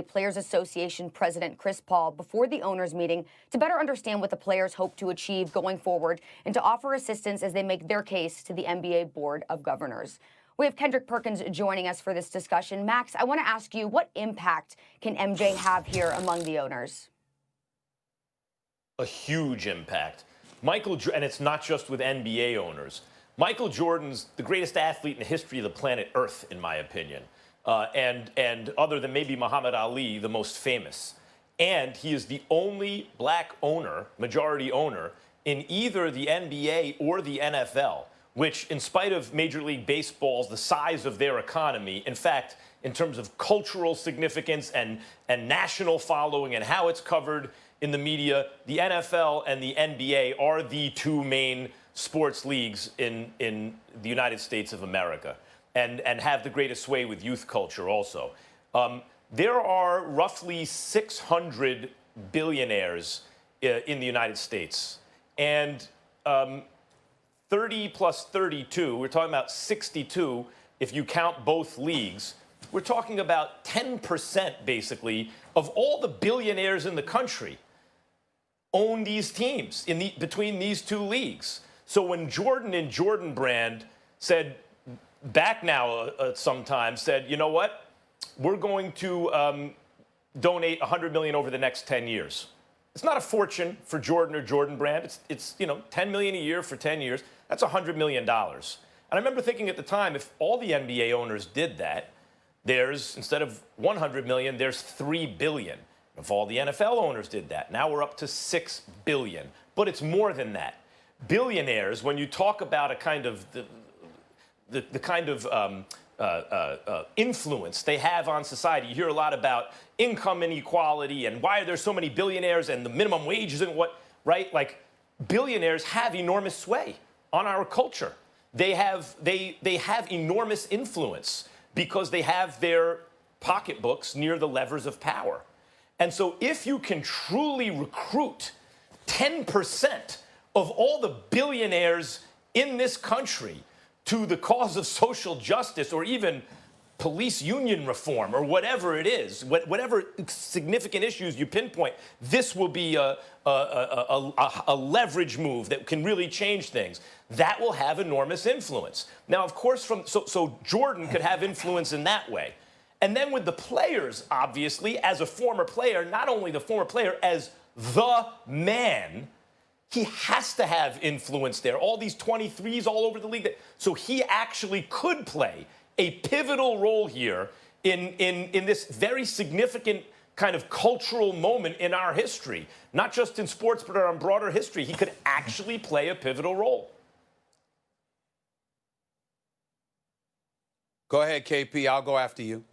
Players Association President Chris Paul before the owners' meeting to better understand what the players hope to achieve going forward and to offer assistance as they make their case to the NBA Board of Governors. We have Kendrick Perkins joining us for this discussion. Max, I want to ask you, what impact can MJ have here among the owners? A huge impact. And it's not just with NBA owners. Michael Jordan's the greatest athlete in the history of the planet Earth, in my opinion. And other than maybe Muhammad Ali, the most famous. And he is the only black owner, majority owner, in either the NBA or the NFL, which, in spite of Major League Baseball's, the size of their economy, in fact, in terms of cultural significance and national following and how it's covered in the media, the NFL and the NBA are the two main sports leagues in the United States of America and have the greatest sway with youth culture also. There are roughly 600 billionaires in the United States. And 30 plus 32, we're talking about 62 if you count both leagues. We're talking about 10% basically of all the billionaires in the country own these teams between these two leagues. So when Jordan and Jordan Brand said, back now sometime, said, you know what, we're going to donate $100 million over the next 10 years. It's not a fortune for Jordan or Jordan Brand. It's $10 million a year for 10 years. That's $100 million. And I remember thinking at the time, if all the NBA owners did that, there's, instead of $100 million, there's $3 billion. If all the NFL owners did that, now we're up to $6 billion. But it's more than that. Billionaires, when you talk about a kind of the kind of influence they have on society, you hear a lot about income inequality and why are there so many billionaires and the minimum wage isn't what, right? Like, billionaires have enormous sway on our culture. They have enormous influence because they have their pocketbooks near the levers of power. And so if you can truly recruit 10% of all the billionaires in this country to the cause of social justice or even police union reform or whatever it is, whatever significant issues you pinpoint, this will be a leverage move that can really change things. That will have enormous influence. Now, of course, so Jordan could have influence in that way. And then with the players, obviously, as a former player, not only the former player, as the man, he has to have influence there. All these 23s all over the league. So he actually could play a pivotal role here in this very significant kind of cultural moment in our history. Not just in sports, but in broader history. He could actually play a pivotal role. Go ahead, KP. I'll go after you.